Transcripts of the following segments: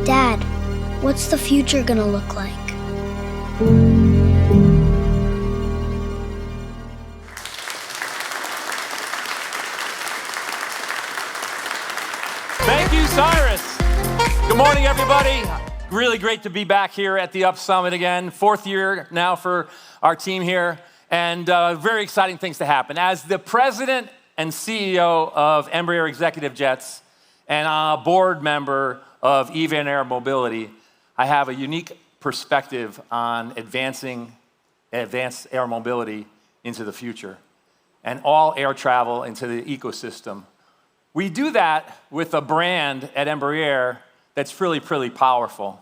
Dad, what's the future gonna look like? Thank you, Cyrus. Good morning, everybody. Really great to be back here at the UP.Summit again. 4th year now for our team here, and very exciting things to happen. As the president and CEO of Embraer Executive Jets and a board member of Embraer Mobility, I have a unique perspective on advanced air mobility into the future and all air travel into the ecosystem. We do that with a brand at Embraer that's really, really powerful.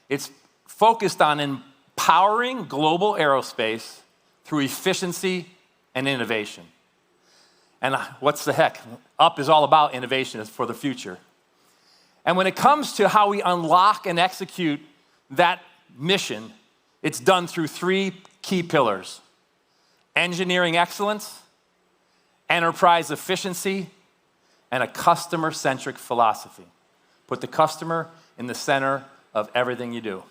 It's focused on empowering global aerospace through efficiency and innovation. And what's the heck? UP is all about innovation for the future. And when it comes to how we unlock and execute that mission, it's done through 3 key pillars: engineering excellence, enterprise efficiency, and a customer-centric philosophy. Put the customer in the center of everything you do.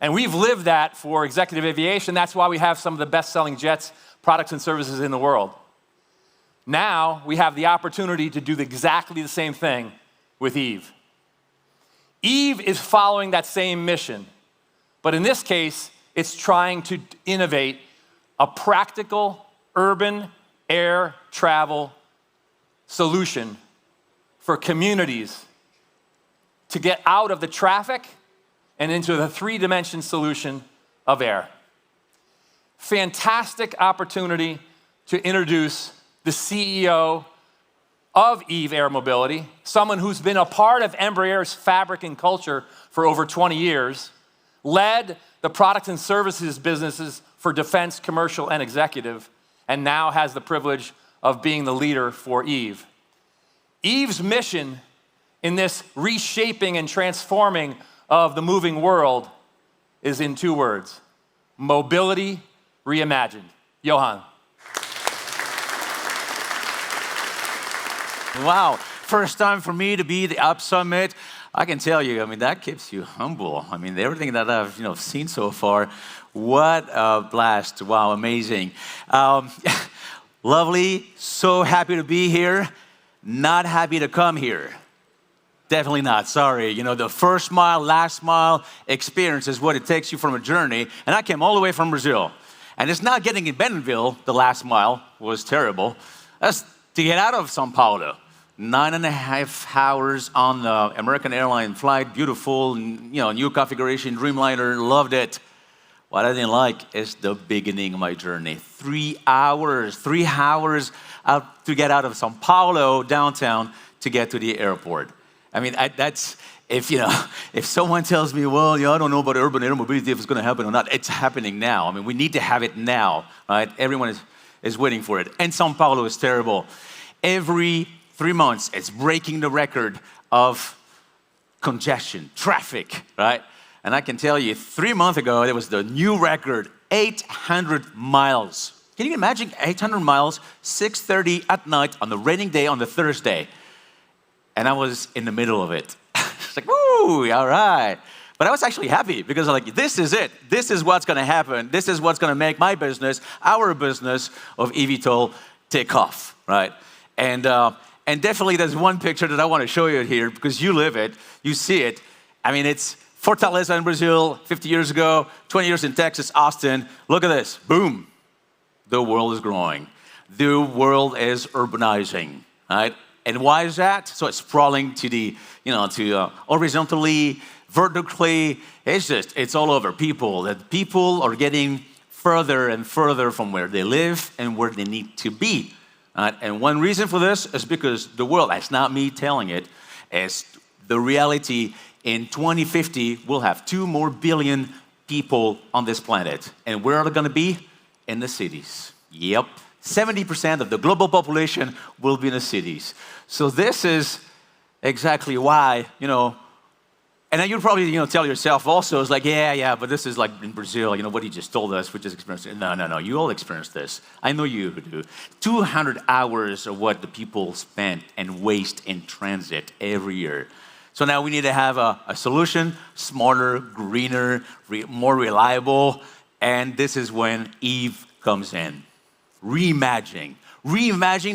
And we've lived that for executive aviation. That's why we have some of the best-selling jets, products, and services in the world. Now, we have the opportunity to do exactly the same thing with Eve. Eve is following that same mission, but in this case, it's trying to innovate a practical urban air travel solution for communities to get out of the traffic and into the 3-dimension solution of air. Fantastic opportunity to introduce the CEO of Eve Air Mobility, someone who's been a part of Embraer's fabric and culture for over 20 years, led the products and services businesses for defense, commercial, and executive, and now has the privilege of being the leader for Eve. Eve's mission in this reshaping and transforming of the moving world is in 2 words: mobility reimagined. Johann. Wow, first time for me to be at the UP.Summit. I can tell you, I mean, that keeps you humble. I mean, everything that I've seen so far, what a blast. Wow, amazing. Lovely, so happy to be here. Not happy to come here. Definitely not, sorry. You know, the first mile, last mile experience is what it takes you from a journey. And I came all the way from Brazil. And it's not getting in Bentonville, the last mile was terrible. That's to get out of São Paulo. 9.5 hours on the American airline flight, beautiful, new configuration, Dreamliner, loved it. What I didn't like is the beginning of my journey. 3 hours out to get out of São Paulo downtown to get to the airport. I mean, that's, if someone tells me, well, I don't know about urban air mobility, if it's gonna happen or not, it's happening now. I mean, we need to have it now, right? Everyone is waiting for it. And São Paulo is terrible. Every 3 months, it's breaking the record of congestion, traffic, right? And I can tell you, 3 months ago, there was the new record, 800 miles. Can you imagine 800 miles, 6:30 at night on the raining day on the Thursday? And I was in the middle of it. It's like, woo, all right. But I was actually happy because I'm like, this is it. This is what's gonna happen. This is what's gonna make my business, our business of eVTOL take off, right? And definitely there's one picture that I wanna show you here because you live it, you see it. I mean, it's Fortaleza in Brazil, 50 years ago, 20 years in Texas, Austin. Look at this, boom. The world is growing. The world is urbanizing, right? And why is that? So it's sprawling to the, horizontally, vertically. It's all over. People are getting further and further from where they live and where they need to be. And one reason for this is because the world, that's not me telling it, is the reality. In 2050, we'll have 2 more billion people on this planet. And where are they gonna be? In the cities. Yep. 70% of the global population will be in the cities. So this is exactly why, and then you'll probably, tell yourself also, it's like, yeah, but this is like in Brazil, what he just told us, we just experienced it. No, you all experienced this. I know you do. 200 hours of what the people spend and waste in transit every year. So now we need to have a solution, smarter, greener, more reliable, and this is when Eve comes in. Reimagining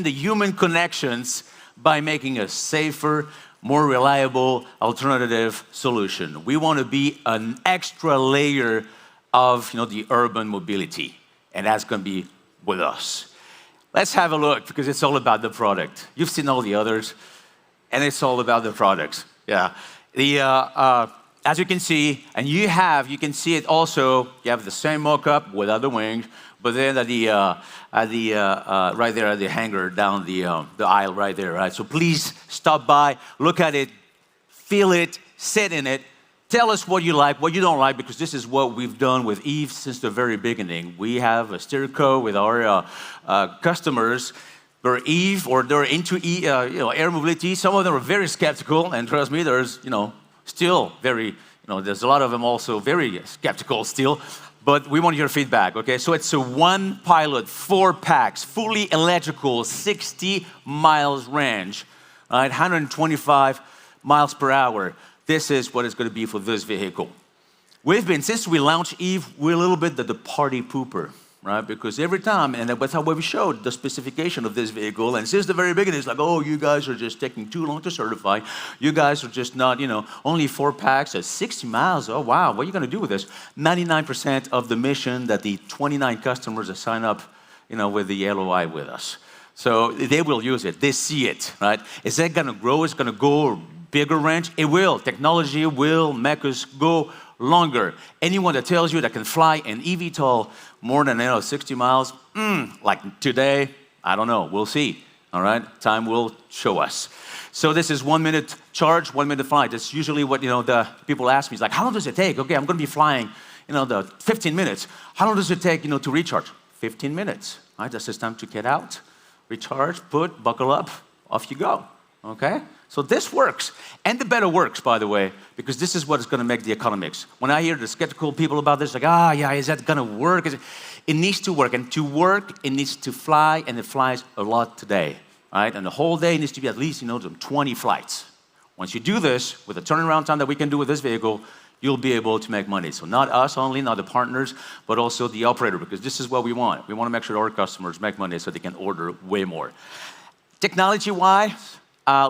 the human connections by making a safer, more reliable alternative solution. We want to be an extra layer of the urban mobility, and that's going to be with us. Let's have a look, because it's all about the product. You've seen all the others, and it's all about the products. Yeah. As you can see, and you can see it also, you have the same mock-up without the wings, but then right there at the hangar down the aisle right there, right? So please stop by, look at it, feel it, sit in it. Tell us what you like, what you don't like, because this is what we've done with Eve since the very beginning. We have a steer code with our customers. They're Eve, or they're into air mobility. Some of them are very skeptical, and trust me, there's still very there's a lot of them also very skeptical still. But we want your feedback, okay? So it's a one pilot, 4 packs, fully electrical, 60 miles range, right? 125 miles per hour. This is what it's going to be for this vehicle. Since we launched Eve, we're a little bit the party pooper, right? Because every time, and that's how we showed the specification of this vehicle, and since the very beginning, it's like, oh, you guys are just taking too long to certify. You guys are just not, only 4 packs at 60 miles. Oh, wow, what are you going to do with this? 99% of the mission that the 29 customers that sign up, with the LOI with us. So they will use it. They see it, right? Is that going to grow? It's going to go bigger range? It will. Technology will make us go longer. Anyone that tells you that can fly an eVTOL more than 60 miles, like today, I don't know. We'll see. All right, time will show us. So this is 1 minute charge, 1 minute flight. That's usually what the people ask me. It's like, how long does it take? Okay, I'm going to be flying, the 15 minutes. How long does it take, to recharge? 15 minutes. All right, that's just time to get out, recharge, buckle up, off you go. Okay? So this works. And the better works, by the way, because this is what is going to make the economics. When I hear the skeptical people about this, like, yeah, is that going to work? It needs to work. And to work, it needs to fly, and it flies a lot today. Right? And the whole day needs to be at least, 20 flights. Once you do this, with the turnaround time that we can do with this vehicle, you'll be able to make money. So not us only, not the partners, but also the operator, because this is what we want. We want to make sure our customers make money so they can order way more. Technology-wise,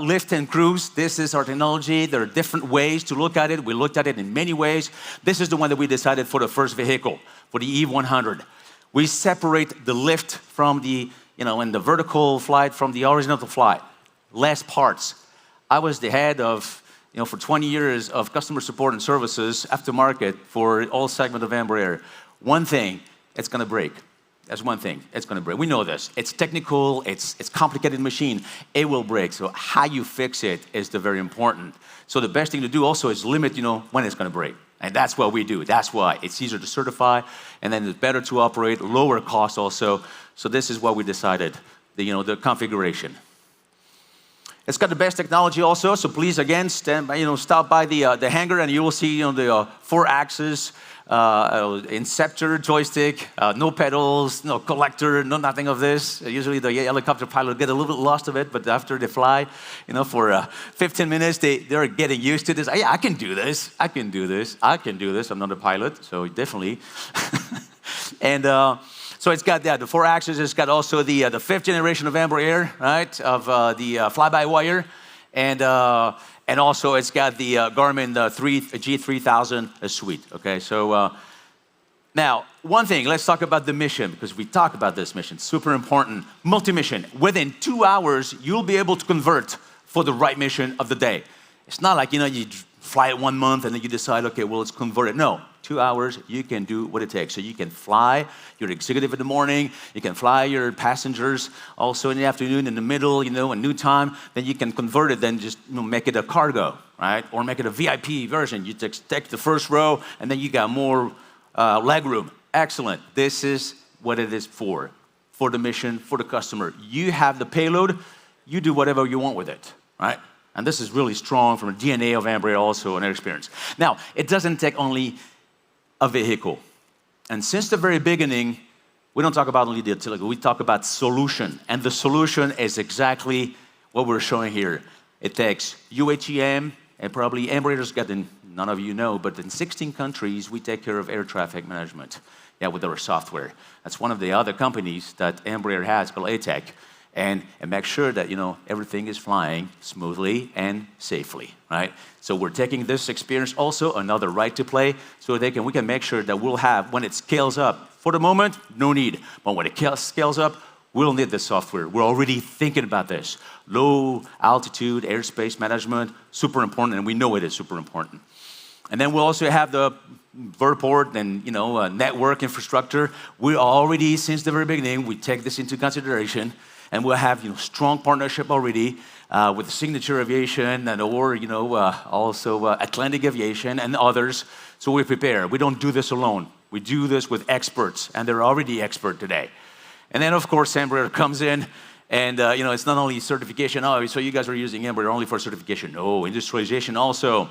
lift and cruise, this is our technology. There are different ways to look at it. We looked at it in many ways. This is the one that we decided for the first vehicle, for the Eve 100. We separate the lift from the, and the vertical flight from the horizontal flight. Less parts. I was the head of, for 20 years of customer support and services, aftermarket, for all segments of Embraer. One thing, it's going to break. That's one thing, it's going to break. We know this. It's technical, it's complicated machine. It will break. So how you fix it is the very important. So the best thing to do also is limit, when it's going to break. And that's what we do. That's why it's easier to certify, and then it's better to operate, lower cost also. So this is what we decided, the configuration. It's got the best technology also, so please, again, stop by the hangar, and you will see, the 4-axis inceptor joystick, no pedals, no collector, no nothing of this. Usually the helicopter pilot get a little bit lost of it, but after they fly, for 15 minutes, they're getting used to this. Yeah, I can do this. I can do this. I'm not a pilot, so definitely. And so it's got the 4-axis. It's got also the 5th generation of Embraer, right, of the fly-by-wire, and also it's got the Garmin G3000 suite. Okay, so now one thing. Let's talk about the mission, because we talk about this mission. Super important. Multi-mission. Within 2 hours, you'll be able to convert for the right mission of the day. It's not like you fly it 1 month and then you decide, okay, well, let's convert it. No. 2 hours, you can do what it takes. So you can fly your executive in the morning, you can fly your passengers also in the afternoon, in the middle, a new time. Then you can convert it, then just make it a cargo, right? Or make it a VIP version. You take the first row, and then you got more leg room. Excellent. This is what it is for the mission, for the customer. You have the payload, you do whatever you want with it, right? And this is really strong from the DNA of Embraer also and their experience. Now, it doesn't take only a vehicle. And since the very beginning, we don't talk about only the utility, we talk about solution. And the solution is exactly what we're showing here. It takes UHEM, and probably Embraer's got, none of you know, but in 16 countries, we take care of air traffic management, with our software. That's one of the other companies that Embraer has called ATEC, and make sure that, everything is flying smoothly and safely, right? So we're taking this experience also another right to play, so we can make sure that we'll have, when it scales up, for the moment, no need, but when it scales up, we'll need the software. We're already thinking about this. Low altitude airspace management, super important, and we know it is super important. And then we'll also have the vertiport and network infrastructure. We already, since the very beginning, we take this into consideration, and we'll have strong partnership already with Signature Aviation and also Atlantic Aviation and others. So we prepare. We don't do this alone. We do this with experts, and they're already expert today. And then, of course, Embraer comes in, and it's not only certification. Oh, so you guys are using Embraer only for certification? No, industrialization also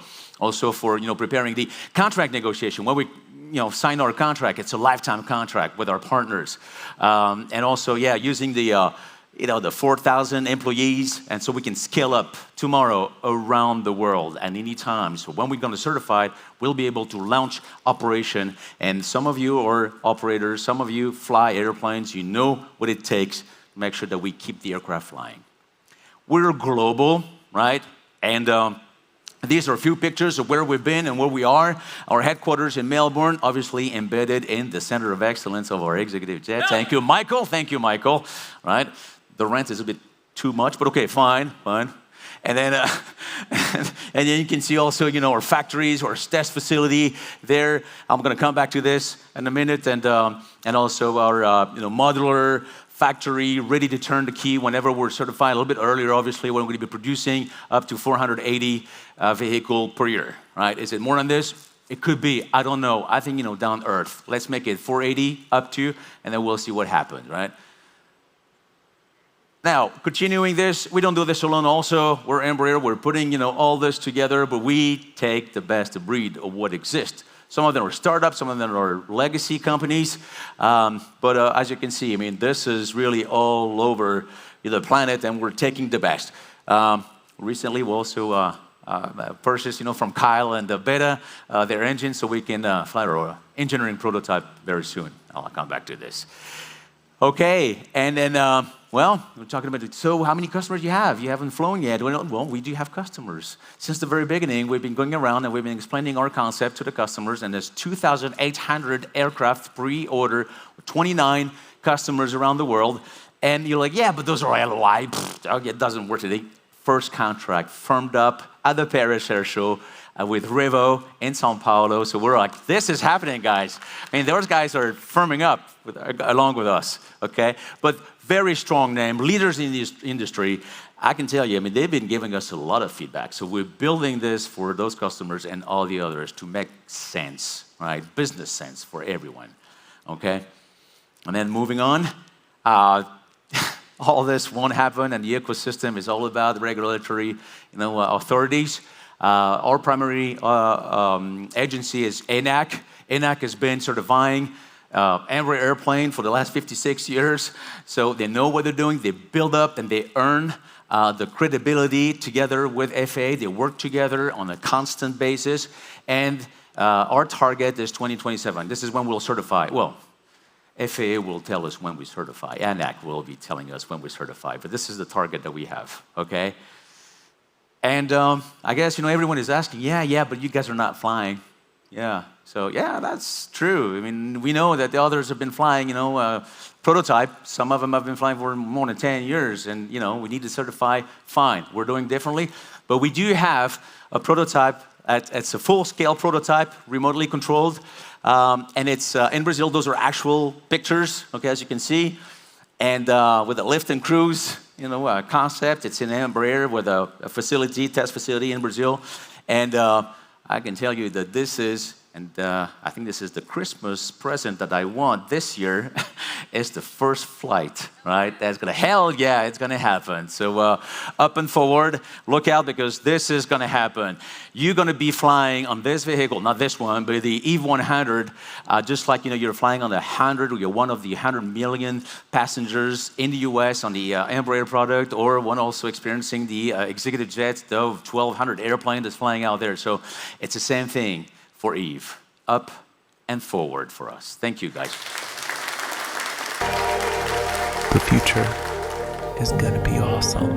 for preparing the contract negotiation. When we sign our contract, it's a lifetime contract with our partners, and also using the 4,000 employees, and so we can scale up tomorrow around the world at any time. So when we're going to certify, we'll be able to launch operation. And some of you are operators, some of you fly airplanes, you know what it takes to make sure that we keep the aircraft flying. We're global, right? And these are a few pictures of where we've been and where we are. Our headquarters in Melbourne, obviously embedded in the center of excellence of our executive jet. Thank you, Michael. Thank you, Michael. Right? The rent is a bit too much, but okay, fine. And then, and then you can see also, our factories, our test facility there. I'm going to come back to this in a minute, and also our modular factory ready to turn the key whenever we're certified. A little bit earlier, obviously, when we're going to be producing up to 480 vehicle per year. Right? Is it more than this? It could be. I don't know. I think down earth. Let's make it 480 up to, and then we'll see what happens. Right? Now, continuing this, we don't do this alone also. We're Embraer, we're putting, all this together, but we take the best of breed of what exists. Some of them are startups, some of them are legacy companies. But as you can see, this is really all over the planet, and we're taking the best. Recently, we also purchased, from Kyle and Beta, their engine, so we can fly our engineering prototype very soon. I'll come back to this. Okay, and then, we're talking about it. So how many customers you have? You haven't flown yet. Well, we do have customers. Since the very beginning, we've been going around and we've been explaining our concept to the customers, and there's 2,800 aircraft pre-order, 29 customers around the world. And you're like, yeah, but those are LOI. It doesn't work today. First contract firmed up at the Paris Air Show with Revo in Sao Paulo. So we're like, this is happening, guys. Those guys are firming up along with us, okay? But very strong name, leaders in this industry. I can tell you, they've been giving us a lot of feedback. So we're building this for those customers and all the others to make sense, right? Business sense for everyone, okay? And then moving on, all this won't happen, and the ecosystem is all about regulatory, authorities. Our primary agency is ANAC. ANAC has been certifying Embraer airplane for the last 56 years. So they know what they're doing. They build up and they earn the credibility together with FAA. They work together on a constant basis. And our target is 2027. This is when we'll certify. Well, FAA will tell us when we certify. ANAC will be telling us when we certify. But this is the target that we have, okay? And I guess, everyone is asking, yeah, but you guys are not flying. Yeah, so yeah, that's true. We know that the others have been flying, prototype. Some of them have been flying for more than 10 years, and, we need to certify. Fine, we're doing differently. But we do have a prototype. It's a full-scale prototype, remotely controlled. And it's in Brazil. Those are actual pictures, okay, as you can see. And with a lift and cruise, concept. It's in Embraer with a test facility in Brazil. And I can tell you that this is And I think this is the Christmas present that I want this year, is the first flight, right? That's gonna, hell yeah, it's gonna happen. So up and forward, look out, because this is gonna happen. You're gonna be flying on this vehicle, not this one, but the Eve 100, just like you're flying on the 100, or you're one of the 100 million passengers in the US on the Embraer product, or one also experiencing the Executive Jets, the 1,200 airplane that's flying out there. So it's the same thing for Eve, up and forward for us. Thank you, guys. The future is gonna be awesome.